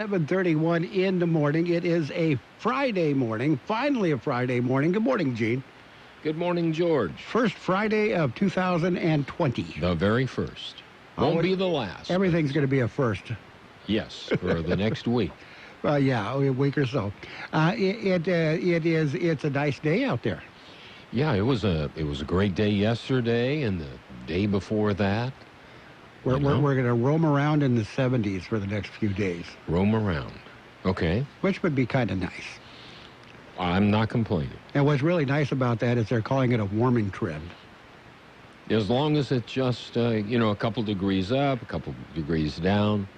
7:31 in the morning. It is a Friday morning, finally a Friday morning. Good morning, Gene. Good morning, George. First Friday of 2020. The very first. Won't be the last. Everything's going to be a first. Yes, for the next week. Yeah, a week or so. It's a nice day out there. Yeah, it was a great day yesterday and the day before that. We're going to roam around in the 70s for the next few days. Roam around. Okay. Which would be kind of nice. I'm not complaining. And what's really nice about that is they're calling it a warming trend. As long as it's just, a couple degrees up, a couple degrees down.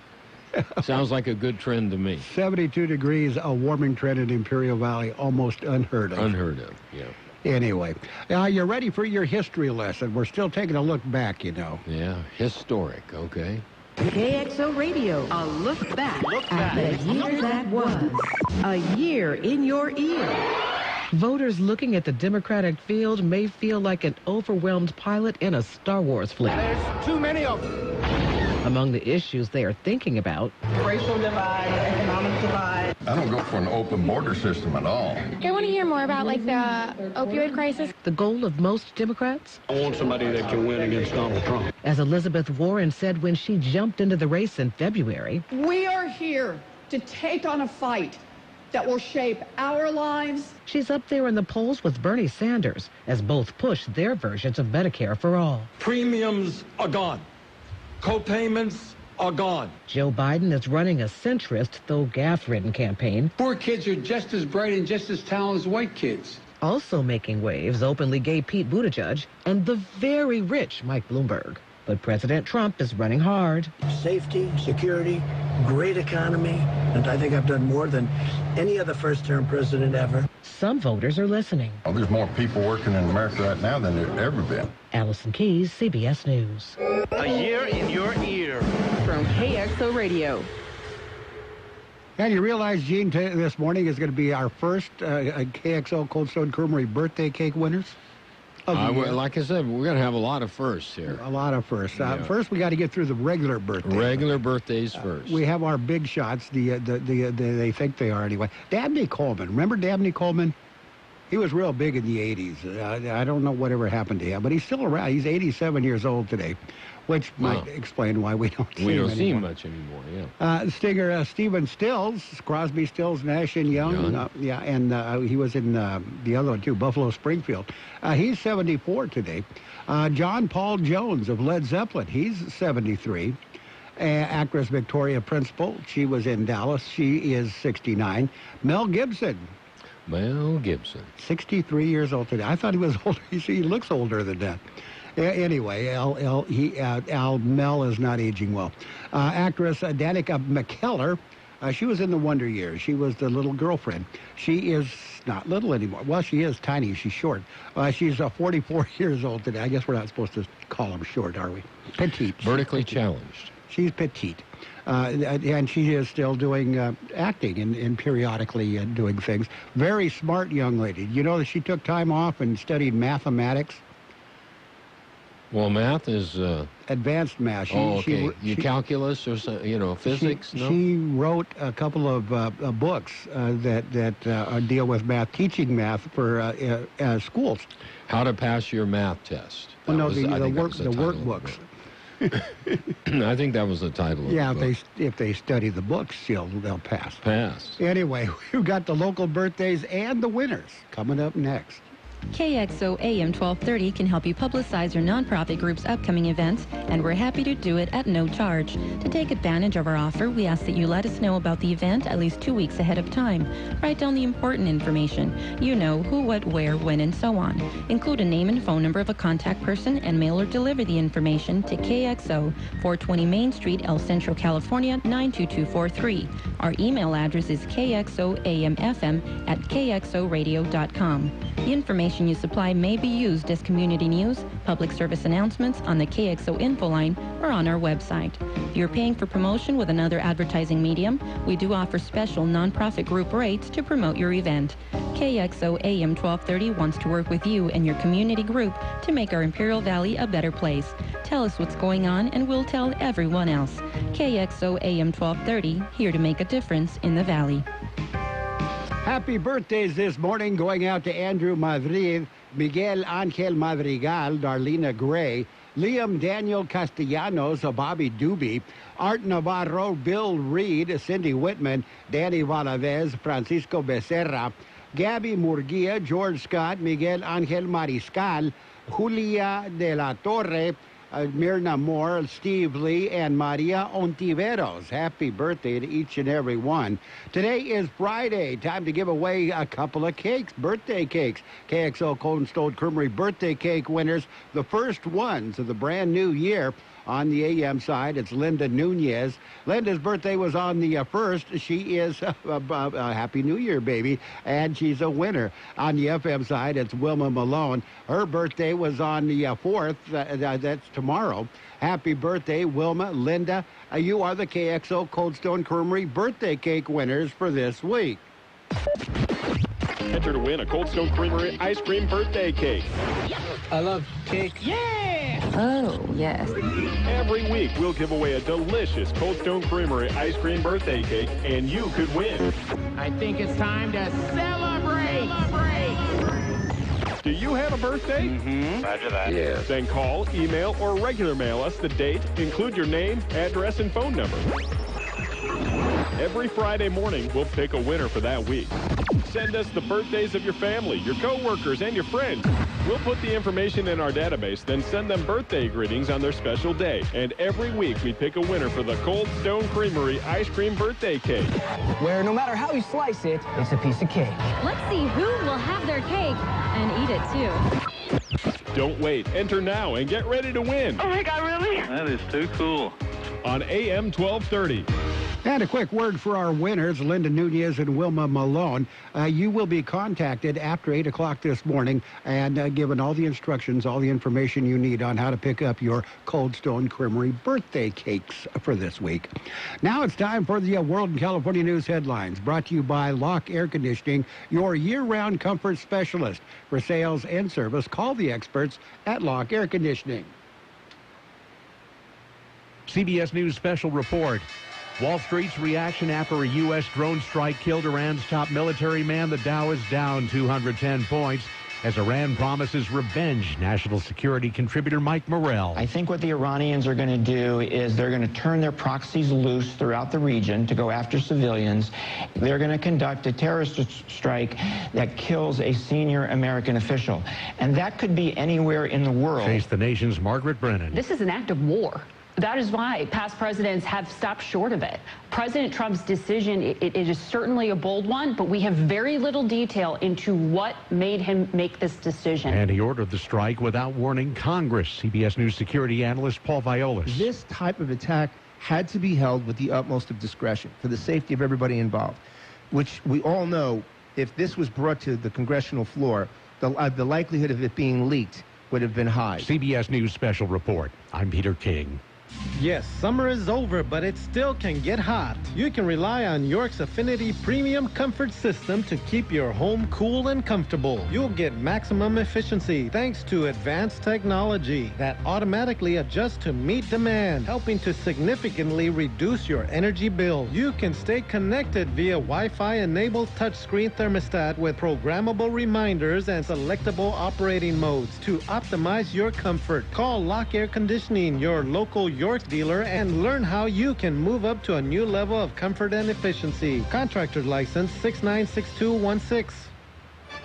Sounds like a good trend to me. 72 degrees, a warming trend in Imperial Valley, almost unheard of. Unheard of, yeah. Anyway, you're ready for your history lesson. We're still taking a look back, Yeah, historic, okay. KXO Radio, a look back at the year that was. A year in your ear. Voters looking at the Democratic field may feel like an overwhelmed pilot in a Star Wars flick. There's too many of them. Among the issues they are thinking about, racial divide, economic divide. I don't go for an open border system at all. I want to hear more about, the opioid crisis. The goal of most Democrats? I want somebody that can win against Donald Trump. As Elizabeth Warren said when she jumped into the race in February, we are here to take on a fight that will shape our lives. She's up there in the polls with Bernie Sanders as both push their versions of Medicare for all. Premiums are gone. Co-payments are gone. Joe Biden is running a centrist, though gaffe-ridden campaign. Poor kids are just as bright and just as talented as white kids. Also making waves, openly gay Pete Buttigieg and the very rich Mike Bloomberg. But President Trump is running hard. Safety, security, great economy, and I think I've done more than any other first-term president ever. Some voters are listening. Oh, there's more people working in America right now than there ever been. Allison Keyes, CBS News. A year in your ear. From KXO Radio. And you realize, Gene, this morning is going to be our first KXO Cold Stone Creamery birthday cake winners? Like I said, we're going to have a lot of firsts here. A lot of firsts. First, we got to get through the regular birthdays. Regular birthdays first. We have our big shots. They think they are anyway. Dabney Coleman. Remember Dabney Coleman? He was real big in the 80s. I don't know whatever happened to him, but he's still around. He's 87 years old today, which might explain why we don't see him see him much anymore, yeah. Stinger Stephen Stills, Crosby, Stills, Nash, and Young. And he was in the other one, too, Buffalo Springfield. He's 74 today. John Paul Jones of Led Zeppelin, he's 73. Actress Victoria Principal, she was in Dallas. She is 69. Mel Gibson. 63 years old today. I thought he was older. He looks older than that. Anyway, Mel is not aging well. Actress Danica McKellar, she was in the Wonder Years. She was the little girlfriend. She is not little anymore. Well, she is tiny. She's short. She's 44 years old today. I guess we're not supposed to call them short, are we? Petite. Vertically challenged. She's petite. And she is still doing acting and periodically doing things. Very smart young lady. You know that she took time off and studied mathematics? Well, math is... advanced math. Calculus or physics? She wrote a couple of books that deal with math, teaching math for schools. How to pass your math test. Well, no, the workbooks. I think that was the title of the book. If they study the books, they'll pass. Anyway, we've got the local birthdays and the winners coming up next. KXO AM 1230 can help you publicize your nonprofit group's upcoming events, and we're happy to do it at no charge. To take advantage of our offer, we ask that you let us know about the event at least 2 weeks ahead of time. Write down the important information. Who, what, where, when, and so on. Include a name and phone number of a contact person and mail or deliver the information to KXO, 420 Main Street, El Centro, California, 92243. Our email address is kxoamfm@kxoradio.com. The information information you supply may be used as community news, public service announcements on the KXO info line, or on our website. If you're paying for promotion with another advertising medium, we do offer special nonprofit group rates to promote your event. KXO AM 1230 wants to work with you and your community group to make our Imperial Valley a better place. Tell us what's going on and we'll tell everyone else. KXO AM 1230, here to make a difference in the Valley. Happy birthdays this morning going out to Andrew Madrid, Miguel Angel Madrigal, Darlena Gray, Liam Daniel Castellanos, Bobby Doobie, Art Navarro, Bill Reed, Cindy Whitman, Danny Valavez, Francisco Becerra, Gabby Murguia, George Scott, Miguel Angel Mariscal, Julia de la Torre, Myrna Moore, Steve Lee, and Maria Ontiveros. Happy birthday to each and every one. Today is Friday. Time to give away a couple of cakes, birthday cakes. KXO Cold Stone Creamery birthday cake winners, the first ones of the brand new year. On the AM side, it's Linda Nunez. Linda's birthday was on the 1st. She is a Happy New Year, baby, and she's a winner. On the FM side, it's Wilma Malone. Her birthday was on the 4th. That's tomorrow. Happy birthday, Wilma, Linda. You are the KXO Cold Stone Creamery birthday cake winners for this week. Enter to win a Cold Stone Creamery ice cream birthday cake. I love cake. Yeah! Oh, yes. Every week, we'll give away a delicious Cold Stone Creamery ice cream birthday cake, and you could win. I think it's time to celebrate! Do you have a birthday? Mm-hmm. Roger that. Yes. Then call, email, or regular mail us the date, include your name, address, and phone number. Every Friday morning, we'll pick a winner for that week. Send us the birthdays of your family, your coworkers, and your friends. We'll put the information in our database, then send them birthday greetings on their special day. And every week, we pick a winner for the Cold Stone Creamery ice cream birthday cake. Where no matter how you slice it, it's a piece of cake. Let's see who will have their cake and eat it, too. Don't wait. Enter now and get ready to win. Oh, my God, really? That is too cool. On AM 1230. And a quick word for our winners, Linda Nunez and Wilma Malone. You will be contacted after 8 o'clock this morning and given all the instructions, all the information you need on how to pick up your Cold Stone Creamery birthday cakes for this week. Now it's time for the World and California News headlines, brought to you by Lock Air Conditioning, your year-round comfort specialist. For sales and service, call the experts at Lock Air Conditioning. CBS News special report. Wall Street's reaction after a U.S. drone strike killed Iran's top military man. The Dow is down 210 points as Iran promises revenge. National Security contributor Mike Morrell. I think what the Iranians are going to do is they're going to turn their proxies loose throughout the region to go after civilians. They're going to conduct a terrorist strike that kills a senior American official. And that could be anywhere in the world. Face the Nation's Margaret Brennan. This is an act of war. That is why past presidents have stopped short of it. President Trump's decision, it is certainly a bold one, but we have very little detail into what made him make this decision. And he ordered the strike without warning Congress. CBS News security analyst Paul Violas. This type of attack had to be held with the utmost of discretion for the safety of everybody involved, which we all know if this was brought to the congressional floor, the likelihood of it being leaked would have been high. CBS News special report. I'm Peter King. Yes, summer is over, but it still can get hot. You can rely on York's Affinity Premium Comfort System to keep your home cool and comfortable. You'll get maximum efficiency thanks to advanced technology that automatically adjusts to meet demand, helping to significantly reduce your energy bill. You can stay connected via Wi-Fi-enabled touchscreen thermostat with programmable reminders and selectable operating modes to optimize your comfort. Call Lock Air Conditioning, your local York dealer, and learn how you can move up to a new level of comfort and efficiency. Contractor license 696216.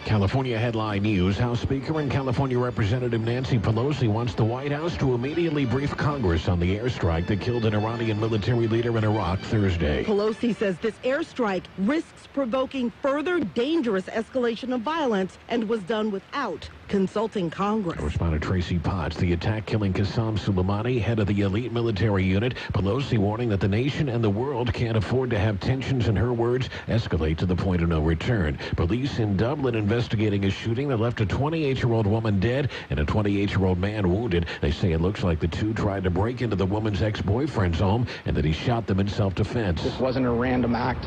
California headline news. House Speaker and California Representative Nancy Pelosi wants the White House to immediately brief Congress on the airstrike that killed an Iranian military leader in Iraq Thursday. Pelosi says this airstrike risks provoking further dangerous escalation of violence and was done without consulting Congress. Correspondent Tracy Potts. The attack killing Qasem Soleimani, head of the elite military unit. Pelosi warning that the nation and the world can't afford to have tensions, in her words, escalate to the point of no return. Police in Dublin investigating a shooting that left a 28-year-old woman dead and a 28-year-old man wounded. They say it looks like the two tried to break into the woman's ex-boyfriend's home and that he shot them in self-defense. This wasn't a random act.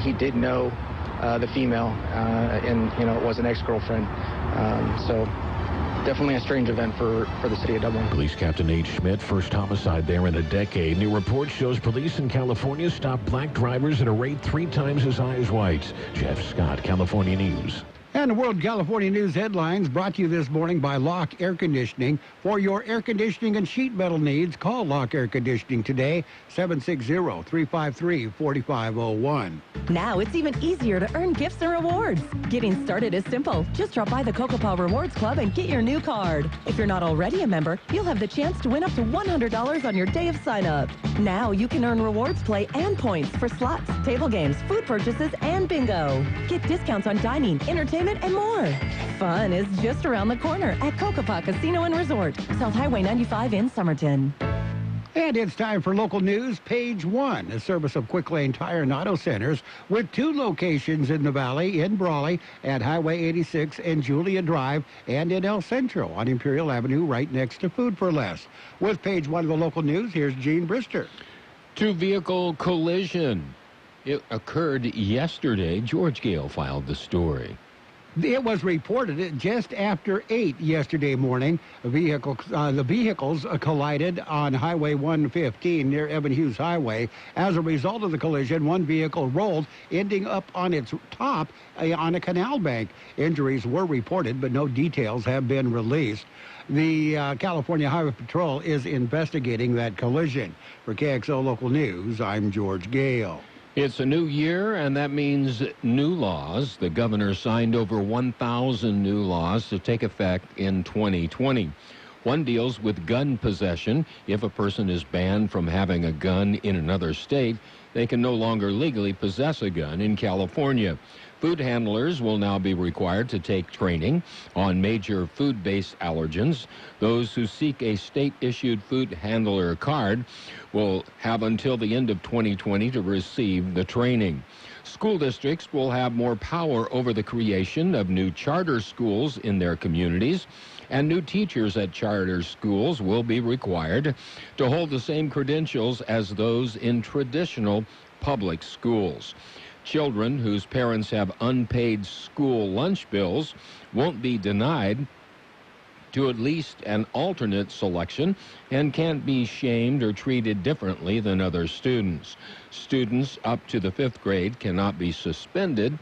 He did know the female, and, it was an ex-girlfriend. So definitely a strange event for the city of Dublin. Police Captain H. Schmidt, first homicide there in a decade. New report shows police in California stopped black drivers at a rate 3 times as high as whites. Jeff Scott, California News. And the World California News headlines brought to you this morning by Lock Air Conditioning. For your air conditioning and sheet metal needs, call Lock Air Conditioning today, 760-353-4501. Now it's even easier to earn gifts and rewards. Getting started is simple. Just drop by the Coca-Cola Rewards Club and get your new card. If you're not already a member, you'll have the chance to win up to $100 on your day of sign-up. Now you can earn rewards play and points for slots, table games, food purchases, and bingo. Get discounts on dining, entertainment, and more. Fun is just around the corner at Coca-Cola Casino and Resort, South Highway 95 in Somerton. And it's time for local news, page 1, a service of Quick Lane Tire and Auto Centers with 2 locations in the Valley, in Brawley at Highway 86 and Julia Drive, and in El Centro on Imperial Avenue right next to Food for Less. With page 1 of the local news, here's Gene Brister. 2-vehicle collision. It occurred yesterday. George Gale filed the story. It was reported just after 8 yesterday morning. The vehicles collided on Highway 115 near Evan Hughes Highway. As a result of the collision, one vehicle rolled, ending up on its top on a canal bank. Injuries were reported, but no details have been released. The California Highway Patrol is investigating that collision. For KXO Local News, I'm George Gale. It's a new year, and that means new laws. The governor signed over 1,000 new laws to take effect in 2020. One deals with gun possession. If a person is banned from having a gun in another state, they can no longer legally possess a gun in California. Food handlers will now be required to take training on major food-based allergens. Those who seek a state-issued food handler card will have until the end of 2020 to receive the training. School districts will have more power over the creation of new charter schools in their communities, and new teachers at charter schools will be required to hold the same credentials as those in traditional public schools. Children whose parents have unpaid school lunch bills won't be denied to at least an alternate selection and can't be shamed or treated differently than other students. Students up to the 5th grade cannot be suspended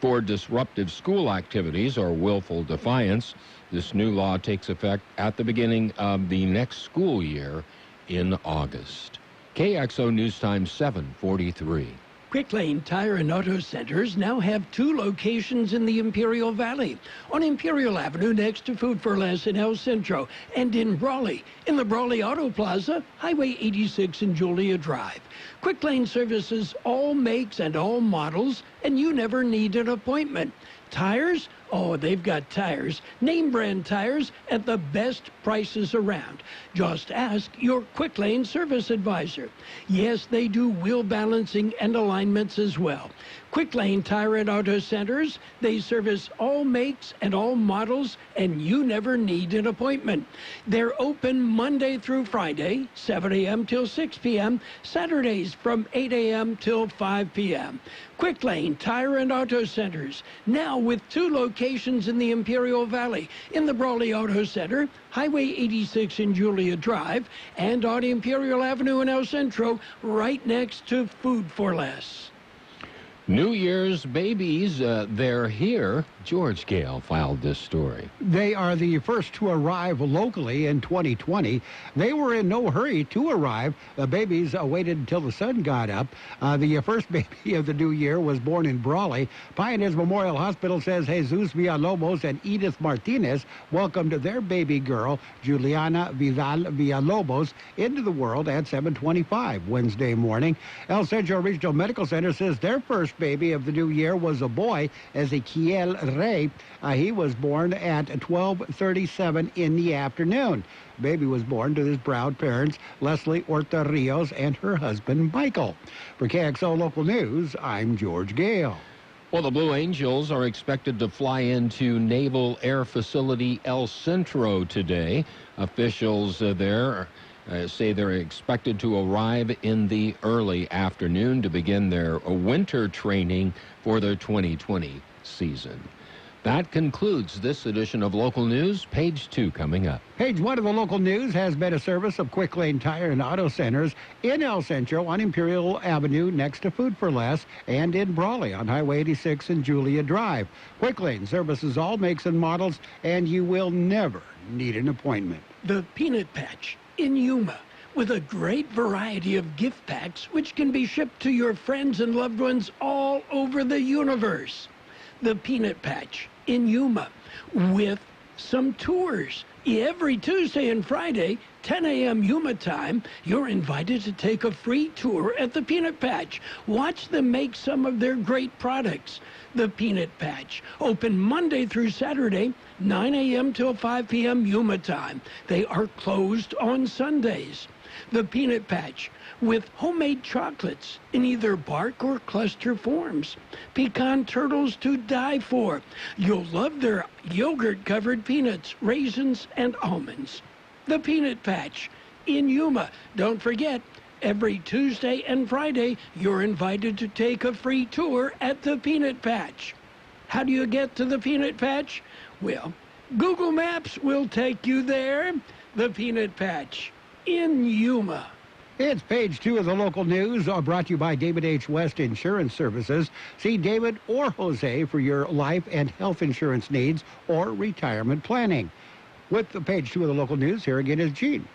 for disruptive school activities or willful defiance. This new law takes effect at the beginning of the next school year in August. KXO News Time 7:43. Quick Lane Tire and Auto Centers now have 2 locations in the Imperial Valley, on Imperial Avenue next to Food for Less in El Centro, and in Brawley, in the Brawley Auto Plaza, Highway 86 and Julia Drive. Quick Lane services all makes and all models, and you never need an appointment. Tires? Oh, they've got tires, name brand tires at the best prices around. Just ask your Quick Lane service advisor. Yes, they do wheel balancing and alignments as well. Quick Lane Tire and Auto Centers, they service all makes and all models, and you never need an appointment. They're open Monday through Friday, 7 a.m. till 6 p.m., Saturdays from 8 a.m. till 5 p.m. Quick Lane Tire and Auto Centers, now with 2 locations in the Imperial Valley, in the Brawley Auto Center, Highway 86 in Julia Drive, and on Imperial Avenue in El Centro, right next to Food for Less. New Year's babies, they're here. George Gale filed this story. They are the first to arrive locally in 2020. They were in no hurry to arrive. The babies waited until the sun got up. The first baby of the new year was born in Brawley. Pioneers Memorial Hospital says Jesus Villalobos and Edith Martinez welcomed their baby girl, Juliana Vidal Villalobos, into the world at 7:25 Wednesday morning. El Centro Regional Medical Center says their first first baby of the new year was a boy, Ezequiel Rey. He was born at 12:37 in the afternoon. Baby was born to his proud parents, Leslie Orta Rios, and her husband, Michael. For KXO Local News, I'm George Gale. Well, the Blue Angels are expected to fly into Naval Air Facility El Centro today. Officials there say they're expected to arrive in the early afternoon to begin their winter training for their 2020 season. That concludes this edition of Local News. Page 2 coming up. Page 1 of the Local News has been a service of Quick Lane Tire and Auto Centers in El Centro on Imperial Avenue next to Food for Less, and in Brawley on Highway 86 and Julia Drive. Quick Lane services all makes and models, and you will never need an appointment. The Peanut Patch in Yuma, with a great variety of gift packs which can be shipped to your friends and loved ones all over the universe. The Peanut Patch in Yuma, with some tours. Every Tuesday and Friday, 10 a.m. Yuma time, you're invited to take a free tour at the Peanut Patch. Watch them make some of their great products. The Peanut Patch, open Monday through Saturday, 9 a.m. till 5 p.m. Yuma time. They are closed on Sundays. The Peanut Patch, with homemade chocolates in either bark or cluster forms. Pecan turtles to die for. You'll love their yogurt-covered peanuts, raisins, and almonds. The Peanut Patch in Yuma. Don't forget, every Tuesday and Friday, you're invited to take a free tour at the Peanut Patch. How do you get to the Peanut Patch? Well, Google Maps will take you there. The Peanut Patch in Yuma. It's page 2 of the Local News, brought to you by David H. West Insurance Services. See David or Jose for your life and health insurance needs or retirement planning. With the page 2 of the Local News, here again is Gene.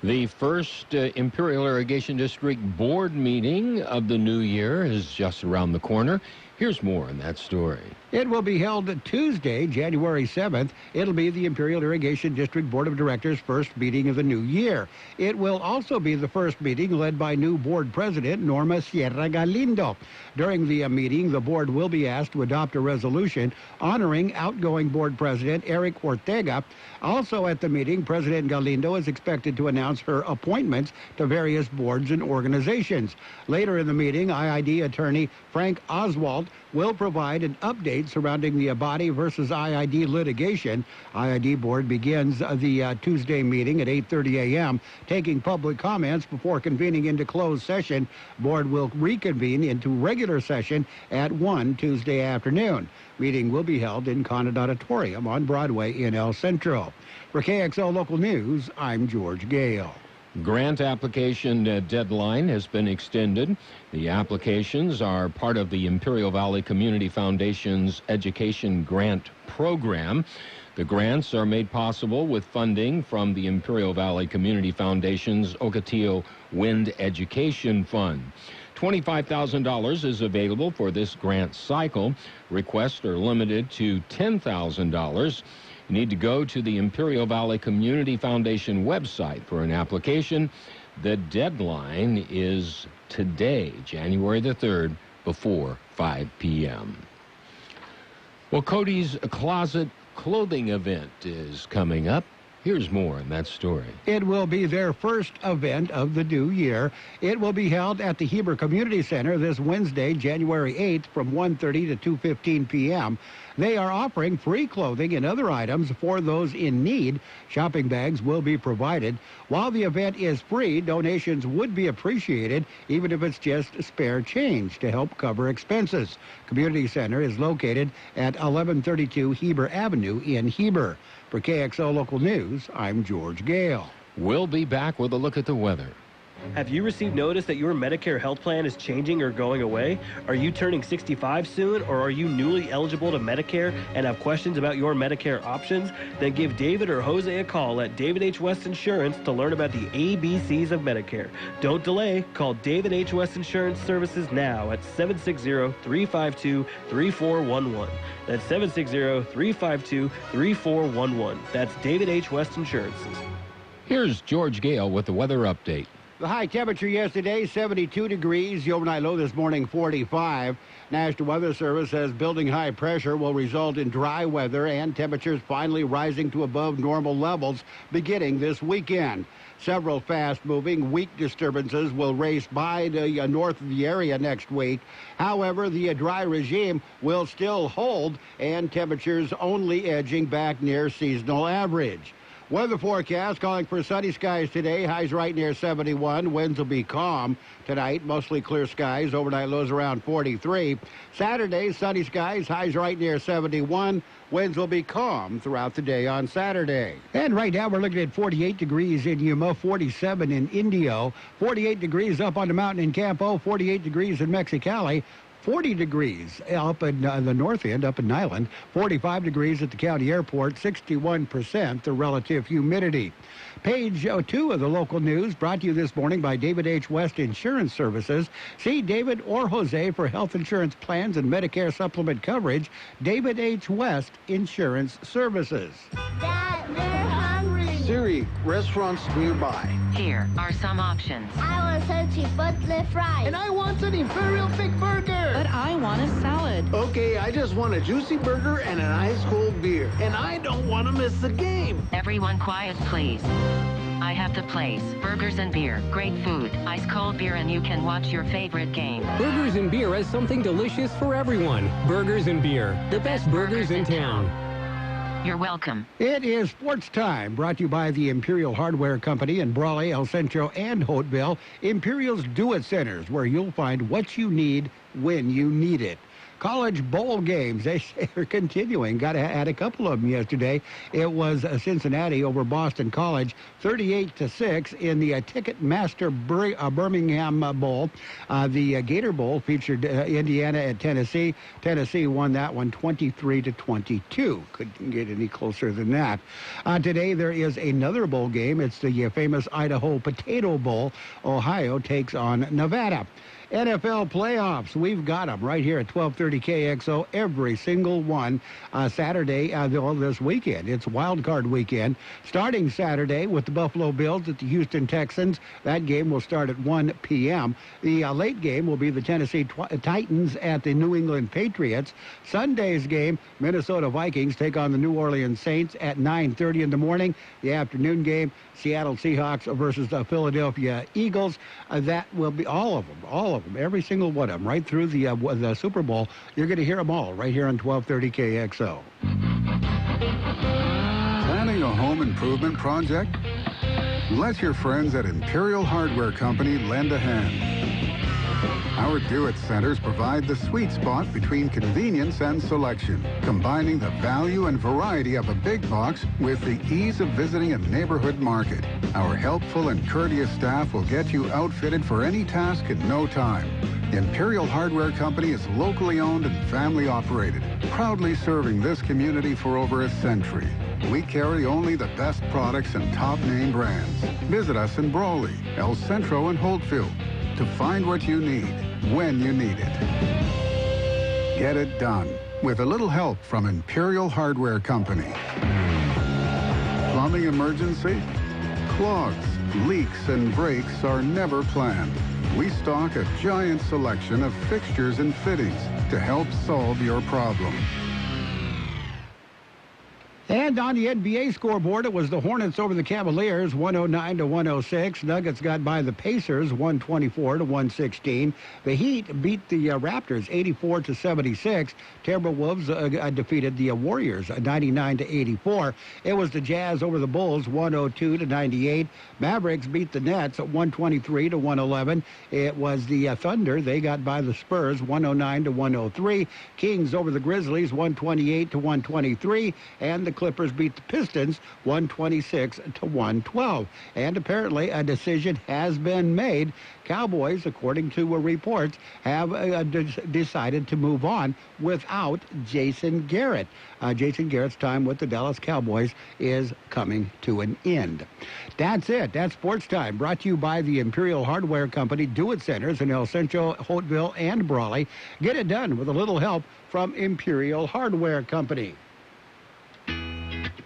The first Imperial Irrigation District Board meeting of the new year is just around the corner. Here's more on that story. It will be held Tuesday, January 7th. It'll be the Imperial Irrigation District Board of Directors' first meeting of the new year. It will also be the first meeting led by new board president, Norma Sierra Galindo. During the meeting, the board will be asked to adopt a resolution honoring outgoing board president Eric Ortega. Also at the meeting, President Galindo is expected to announce her appointments to various boards and organizations. Later in the meeting, IID attorney Frank Oswald will provide an update surrounding the Abadi versus IID litigation. IID board begins the Tuesday meeting at 8:30 a.m., taking public comments before convening into closed session. Board will reconvene into regular session at 1 Tuesday afternoon. Meeting will be held in Conant Auditorium on Broadway in El Centro. For KXO Local News, I'm George Gale. Grant application deadline has been extended. The applications are part of the Imperial Valley Community Foundation's Education Grant Program. The grants are made possible with funding from the Imperial Valley Community Foundation's Ocotillo Wind Education Fund. $25,000 is available for this grant cycle. Requests are limited to $10,000. You need to go to the Imperial Valley Community Foundation website for an application. The deadline is today, January the 3rd, before 5 p.m. Well, Cody's Closet Clothing event is coming up. Here's more on that story. It will be their first event of the new year. It will be held at the Heber Community Center this Wednesday, January 8th from 1:30 to 2:15 p.m. They are offering free clothing and other items for those in need. Shopping bags will be provided. While the event is free, donations would be appreciated, even if it's just spare change to help cover expenses. Community Center is located at 1132 Heber Avenue in Heber. For KXO Local News, I'm George Gale. We'll be back with a look at the weather. Have you received notice that your Medicare health plan is changing or going away? Are you turning 65 soon, or are you newly eligible to Medicare and have questions about your Medicare options? Then give David or Jose a call at David H. West Insurance to learn about the ABCs of Medicare. Don't delay. Call David H. West Insurance Services now at 760-352-3411. That's 760-352-3411. That's David H. West Insurances. Here's George Gale with the weather update. The high temperature yesterday, 72 degrees. The overnight low this morning, 45. National Weather Service says building high pressure will result in dry weather and temperatures finally rising to above normal levels beginning this weekend. Several fast-moving, weak disturbances will race by the north of the area next week. However, the dry regime will still hold, and temperatures only edging back near seasonal average. Weather forecast calling for sunny skies today. Highs right near 71. Winds will be calm tonight. Mostly clear skies. Overnight lows around 43. Saturday, sunny skies. Highs right near 71. Winds will be calm throughout the day on Saturday. And right now we're looking at 48 degrees in Yuma, 47 in Indio, 48 degrees up on the mountain in Campo, 48 degrees in Mexicali, 40 degrees up in the north end, up in Nyland, 45 degrees at the county airport, 61% the relative humidity. Page 2 of the local news brought to you this morning by David H. West Insurance Services. See David or Jose for health insurance plans and Medicare supplement coverage. David H. West Insurance Services. Dad, they're hungry. Siri, restaurants nearby. Here are some options. I want some chipotle fries. And I want an Imperial Thick Burger. But I want a salad. Okay, I just want a juicy burger and an ice cold beer. And I don't want to miss the game. Everyone quiet, please. I have the place. Burgers and beer. Great food. Ice cold beer, and you can watch your favorite game. Burgers and beer has something delicious for everyone. Burgers and beer. The best burgers in town. You're welcome. It is sports time, brought to you by the Imperial Hardware Company in Brawley, El Centro, and Hoteville. Imperial's Do-It Centers, where you'll find what you need when you need it. College bowl games, they are continuing. Got to add a couple of them yesterday. It was Cincinnati over Boston College, 38-6 in the Ticketmaster Birmingham Bowl. The Gator Bowl featured Indiana at Tennessee. Tennessee won that one 23-22. Couldn't get any closer than that. Today there is another bowl game. It's the famous Idaho Potato Bowl. Ohio takes on Nevada. NFL playoffs, we've got them right here at 1230 KXO, every single one, Saturday this weekend. It's wild card weekend, starting Saturday with the Buffalo Bills at the Houston Texans. That game will start at 1 p.m. The late game will be the Tennessee Titans at the New England Patriots. Sunday's game, Minnesota Vikings take on the New Orleans Saints at 9:30 in the morning. The afternoon game, Seattle Seahawks versus the Philadelphia Eagles. That will be all of them, every single one of them, right through the Super Bowl. You're going to hear them all right here on 1230 KXO. Planning a home improvement project? Let your friends at Imperial Hardware Company lend a hand. Our Do-It Centers provide the sweet spot between convenience and selection, combining the value and variety of a big box with the ease of visiting a neighborhood market. Our helpful and courteous staff will get you outfitted for any task in no time. Imperial Hardware Company is locally owned and family operated, proudly serving this community for over a century. We carry only the best products and top name brands. Visit us in Brawley, El Centro, and Holtfield to find what you need when you need it. Get it done with a little help from Imperial Hardware Company. Plumbing emergency? Clogs, leaks, and breaks are never planned. We stock a giant selection of fixtures and fittings to help solve your problem. And on the NBA scoreboard, it was the Hornets over the Cavaliers, 109-106. Nuggets got by the Pacers, 124-116. The Heat beat the Raptors, 84-76. Timberwolves defeated the Warriors, 99-84. It was the Jazz over the Bulls, 102-98. Mavericks beat the Nets, 123-111. It was the Thunder. They got by the Spurs, 109-103. Kings over the Grizzlies, 128-123. And the Clippers beat the Pistons 126-112. And apparently a decision has been made. Cowboys, according to reports, have decided to move on without Jason Garrett. Jason Garrett's time with the Dallas Cowboys is coming to an end. That's it. That's Sports Time, brought to you by the Imperial Hardware Company, Do-It Centers in El Centro, Hoteville, and Brawley. Get it done with a little help from Imperial Hardware Company.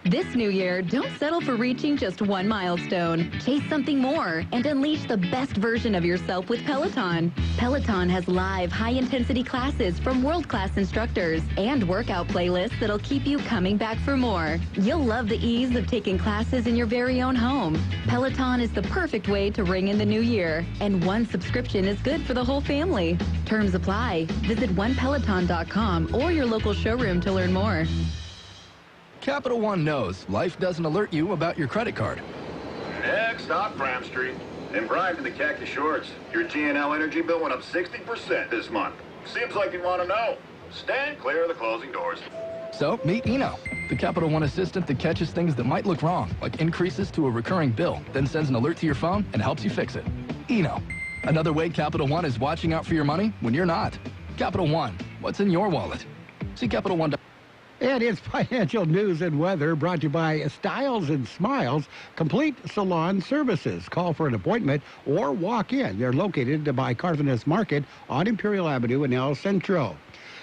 This new year, don't settle for reaching just one milestone. Chase something more and unleash the best version of yourself with Peloton. Peloton has live, high-intensity classes from world-class instructors and workout playlists that'll keep you coming back for more. You'll love the ease of taking classes in your very own home. Peloton is the perfect way to ring in the new year, and one subscription is good for the whole family. Terms apply. Visit onepeloton.com or your local showroom to learn more. Capital One knows life doesn't alert you about your credit card. Next stop, Cram Street. And Brian to the khaki shorts. Your G&L energy bill went up 60% this month. Seems like you want to know. Stand clear of the closing doors. So, meet Eno, the Capital One assistant that catches things that might look wrong, like increases to a recurring bill, then sends an alert to your phone and helps you fix it. Eno, another way Capital One is watching out for your money when you're not. Capital One, what's in your wallet? See Capital One. And it's financial news and weather brought to you by Styles and Smiles Complete Salon Services. Call for an appointment or walk in. They're located by Cardenas Market on Imperial Avenue in El Centro.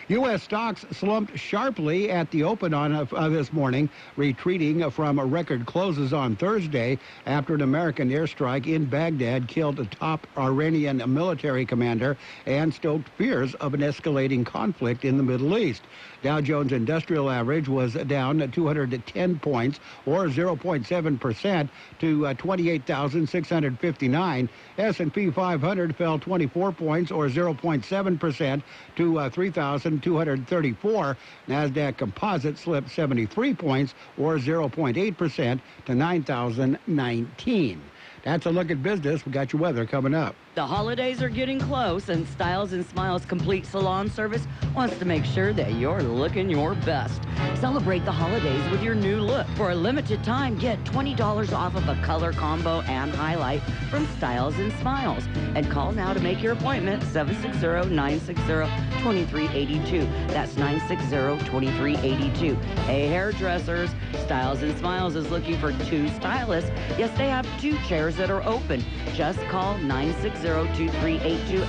U.S. stocks slumped sharply at the open on this morning, retreating from record closes on Thursday after an American airstrike in Baghdad killed a top Iranian military commander and stoked fears of an escalating conflict in the Middle East. Dow Jones Industrial Average was down 210 points, or 0.7%, to 28,659. S&P 500 fell 24 points, or 0.7%, to 3,234. NASDAQ Composite slipped 73 points, or 0.8%, to 9,019. That's a look at business. We got your weather coming up. The holidays are getting close, and Styles and Smiles Complete Salon Service wants to make sure that you're looking your best. Celebrate the holidays with your new look. For a limited time, get $20 off of a color combo and highlight from Styles and Smiles. And call now to make your appointment, 760-960-2382. That's 960-2382. Hey, hairdressers, Styles and Smiles is looking for 2 stylists. Yes, they have 2 chairs that are open. Just call 960-2382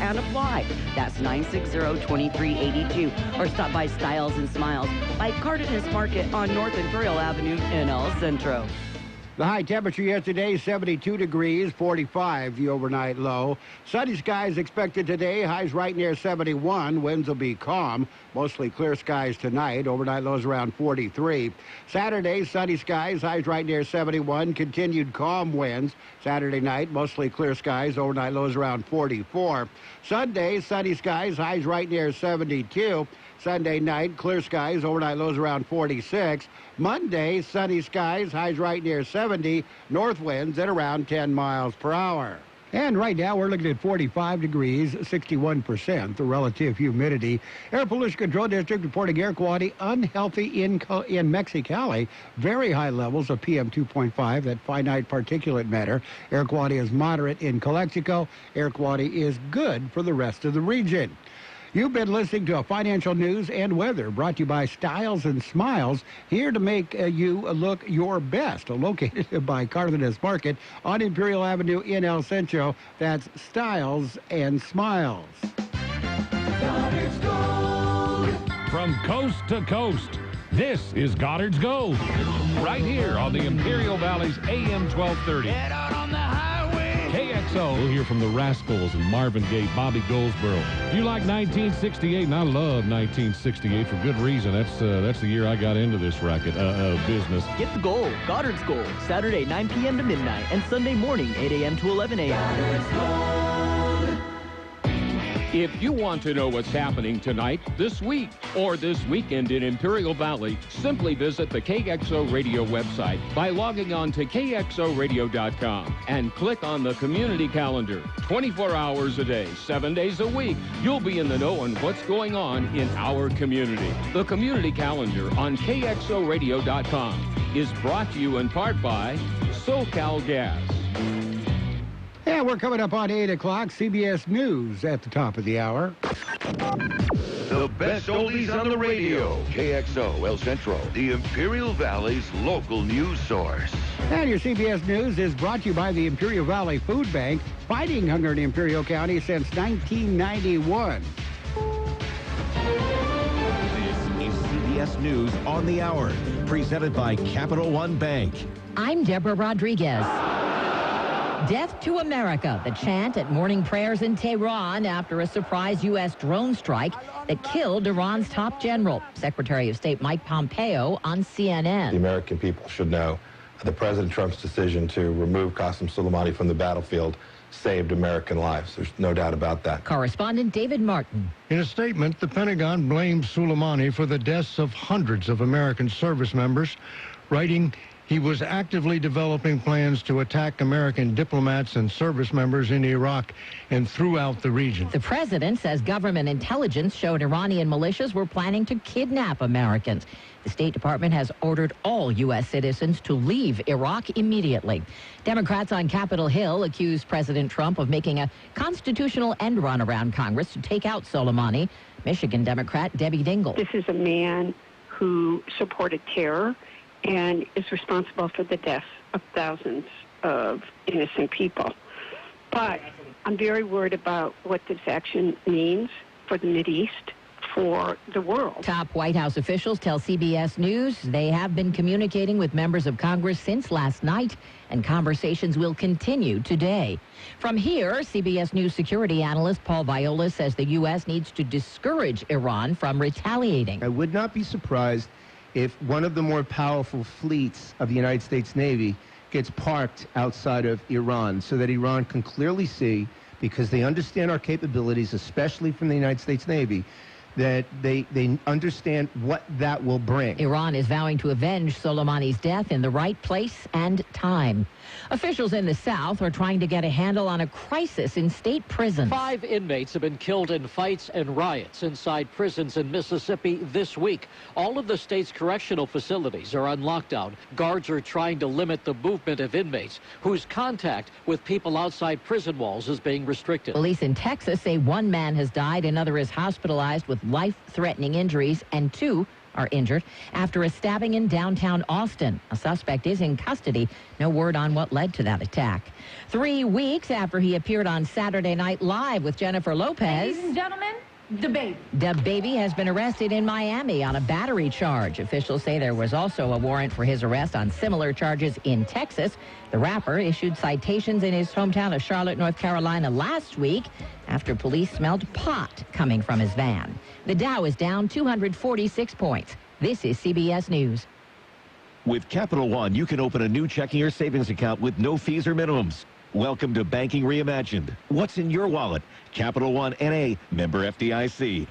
and apply. That's 960-2382. Or stop by Styles and Smiles by Cardenas Market on North Imperial Avenue in El Centro. The high temperature yesterday, 72 degrees, 45 the overnight low. Sunny skies expected today, highs right near 71. Winds will be calm. Mostly clear skies tonight. Overnight lows around 43. Saturday, sunny skies, highs right near 71. Continued calm winds. Saturday night, mostly clear skies. Overnight lows around 44. Sunday, sunny skies, highs right near 72. Sunday night, clear skies, overnight lows around 46. Monday, sunny skies, highs right near 70. North winds at around 10 miles per hour. And right now, we're looking at 45 degrees, 61%, the relative humidity. Air Pollution Control District reporting air quality unhealthy in Mexicali. Very high levels of PM 2.5, that finite particulate matter. Air quality is moderate in Calexico. Air quality is good for the rest of the region. You've been listening to a financial news and weather brought to you by Styles and Smiles, here to make you look your best. Located by Cardenas Market on Imperial Avenue in El Centro. That's Styles and Smiles. From coast to coast, this is Goddard's Gold. Right here on the Imperial Valley's AM 1230. Get out on the highway. KXO. We'll hear from the Rascals and Marvin Gaye, Bobby Goldsboro. If you like 1968, and I love 1968 for good reason. That's the year I got into this racket business. Get the gold, Goddard's Gold, Saturday 9 p.m. to midnight, and Sunday morning 8 a.m. to 11 a.m. If you want to know what's happening tonight, this week, or this weekend in Imperial Valley, simply visit the KXO Radio website by logging on to kxoradio.com and click on the community calendar. 24 hours a day, 7 days a week, you'll be in the know on what's going on in our community. The community calendar on kxoradio.com is brought to you in part by SoCal Gas. And we're coming up on 8 o'clock. CBS News at the top of the hour. The best oldies on the radio. KXO El Centro, the Imperial Valley's local news source. And your CBS News is brought to you by the Imperial Valley Food Bank, fighting hunger in Imperial County since 1991. This is CBS News on the Hour. presented by Capital One Bank. I'm Deborah Rodriguez. Death to America, the chant at morning prayers in Tehran after a surprise U.S. drone strike that killed Iran's top general. Secretary of State Mike Pompeo on CNN. The American people should know that President Trump's decision to remove Qasem Soleimani from the battlefield saved American lives. There's no doubt about that. Correspondent David Martin. In a statement, the Pentagon blamed Soleimani for the deaths of hundreds of American service members, writing, "He was actively developing plans to attack American diplomats and service members in Iraq and throughout the region." The president says government intelligence showed Iranian militias were planning to kidnap Americans. The State Department has ordered all U.S. citizens to leave Iraq immediately. Democrats on Capitol Hill accused President Trump of making a constitutional end run around Congress to take out Soleimani. Michigan Democrat Debbie Dingell. This is a man who supported terror and is responsible for the deaths of thousands of innocent people. But I'm very worried about what this action means for the Mideast, for the world. Top White House officials tell CBS News they have been communicating with members of Congress since last night, and conversations will continue today. From here, CBS News security analyst Paul Viola says the U.S. needs to discourage Iran from retaliating. I would not be surprised if one of the more powerful fleets of the United States Navy gets parked outside of Iran so that Iran can clearly see, because they understand our capabilities, especially from the United States Navy, that they understand what that will bring. Iran is vowing to avenge Soleimani's death in the right place and time. Officials in the South are trying to get a handle on a crisis in state prisons. 5 inmates have been killed in fights and riots inside prisons in Mississippi this week. All of the state's correctional facilities are on lockdown. Guards are trying to limit the movement of inmates whose contact with people outside prison walls is being restricted. Police in Texas say 1 man has died, another is hospitalized with life-threatening injuries, and 2 are injured after a stabbing in downtown Austin. A suspect is in custody. No word on what led to that attack. 3 weeks after he appeared on Saturday Night Live with Jennifer Lopez. Ladies and gentlemen, DaBaby. DaBaby has been arrested in Miami on a battery charge. Officials say there was also a warrant for his arrest on similar charges in Texas. The rapper issued citations in his hometown of Charlotte, North Carolina last week after police smelled pot coming from his van. The Dow is down 246 points. This is CBS News. With Capital One, you can open a new checking or savings account with no fees or minimums. Welcome to Banking Reimagined. What's in your wallet? Capital One N.A., member FDIC.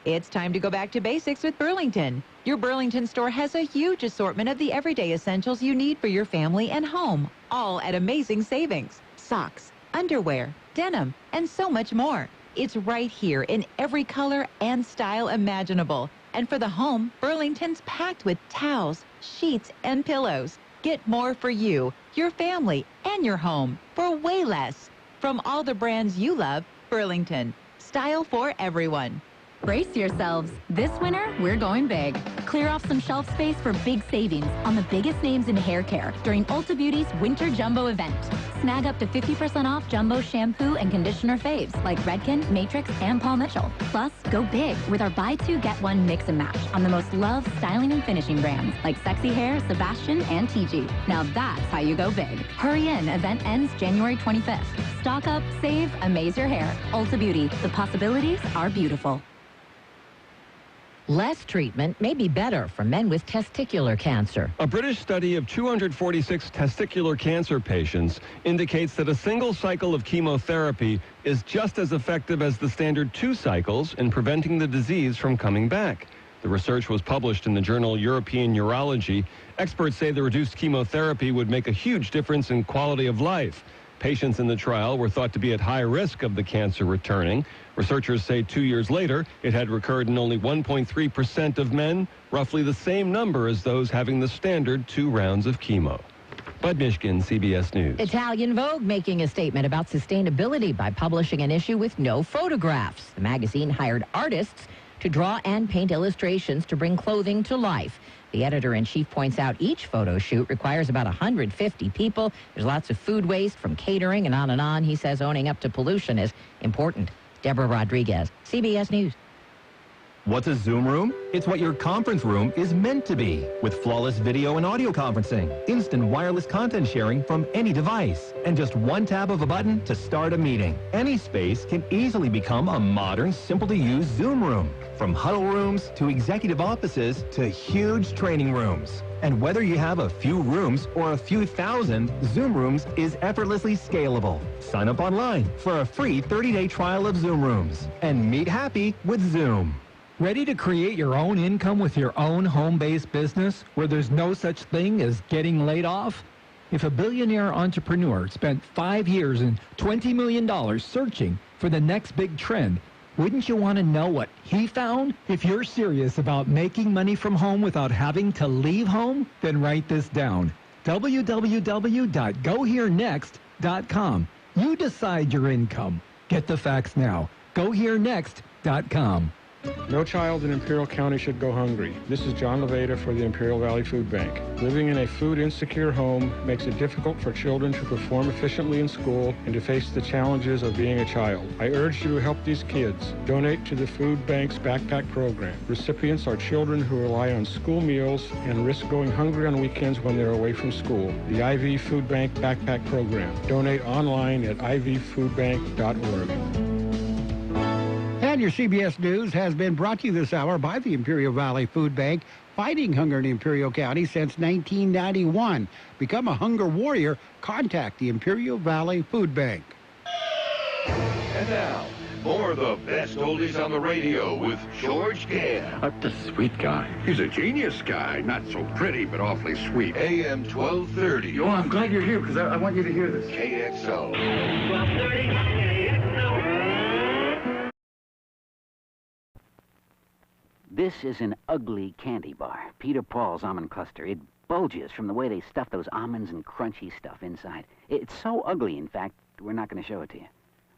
It's time to go back to basics with Burlington. Your Burlington store has a huge assortment of the everyday essentials you need for your family and home, all at amazing savings. Socks, underwear, denim, and so much more. It's right here in every color and style imaginable. And for the home, Burlington's packed with towels, sheets, and pillows. Get more for you, your family, and your home for way less. From all the brands you love, Burlington. Style for everyone. Brace yourselves. This winter, we're going big. Clear off some shelf space for big savings on the biggest names in hair care during Ulta Beauty's Winter Jumbo event. Snag up to 50% off Jumbo shampoo and conditioner faves like Redken, Matrix, and Paul Mitchell. Plus, go big with our buy 2 get 1 mix and match on the most loved styling and finishing brands like Sexy Hair, Sebastian, and TG. Now that's how you go big. Hurry in. Event ends January 25th. Stock up, save, amaze your hair. Ulta Beauty. The possibilities are beautiful. Less treatment may be better for men with testicular cancer. A British study of 246 testicular cancer patients indicates that a single cycle of chemotherapy is just as effective as the standard 2 cycles in preventing the disease from coming back. The research was published in the journal European Urology. Experts say the reduced chemotherapy would make a huge difference in quality of life. Patients in the trial were thought to be at high risk of the cancer returning. Researchers say 2 years later, it had recurred in only 1.3% of men, roughly the same number as those having the standard 2 rounds of chemo. Bud Mishkin, CBS News. Italian Vogue making a statement about sustainability by publishing an issue with no photographs. The magazine hired artists to draw and paint illustrations to bring clothing to life. The editor-in-chief points out each photo shoot requires about 150 people. There's lots of food waste from catering and on and on. He says owning up to pollution is important. Deborah Rodriguez, CBS News. What's a Zoom room? It's what your conference room is meant to be, with flawless video and audio conferencing, instant wireless content sharing from any device, and just one tap of a button to start a meeting. Any space can easily become a modern, simple-to-use Zoom room. From huddle rooms to executive offices to huge training rooms. And whether you have a few rooms or a few thousand, Zoom Rooms is effortlessly scalable. Sign up online for a free 30-day trial of Zoom Rooms and meet happy with Zoom. Ready to create your own income with your own home-based business where there's no such thing as getting laid off? If a billionaire entrepreneur spent 5 years and $20 million searching for the next big trend, wouldn't you want to know what he found? If you're serious about making money from home without having to leave home, then write this down. www.goherenext.com. You decide your income. Get the facts now. GoHereNext.com. No child in Imperial County should go hungry. This is John Levada for the Imperial Valley Food Bank. Living in a food-insecure home makes it difficult for children to perform efficiently in school and to face the challenges of being a child. I urge you to help these kids. Donate to the Food Bank's Backpack Program. Recipients are children who rely on school meals and risk going hungry on weekends when they're away from school. The IV Food Bank Backpack Program. Donate online at ivfoodbank.org. And your CBS News has been brought to you this hour by the Imperial Valley Food Bank, fighting hunger in Imperial County since 1991. Become a hunger warrior. Contact the Imperial Valley Food Bank. And now, more of the best oldies on the radio with George Gale. What a sweet guy. He's a genius guy. Not so pretty, but awfully sweet. AM 1230. Oh, I'm glad you're here because I want you to hear this. KXO. 1230. This is an ugly candy bar, Peter Paul's almond cluster. It bulges from the way they stuff those almonds and crunchy stuff inside. It's so ugly, in fact, we're not going to show it to you.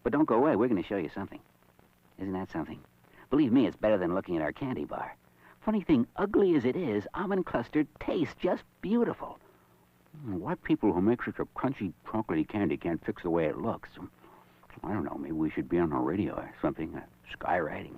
But don't go away, we're going to show you something. Isn't that something? Believe me, it's better than looking at our candy bar. Funny thing, ugly as it is, almond cluster tastes just beautiful. Why people who make such a crunchy, chocolatey candy can't fix the way it looks? I don't know, maybe we should be on the radio or something, skywriting.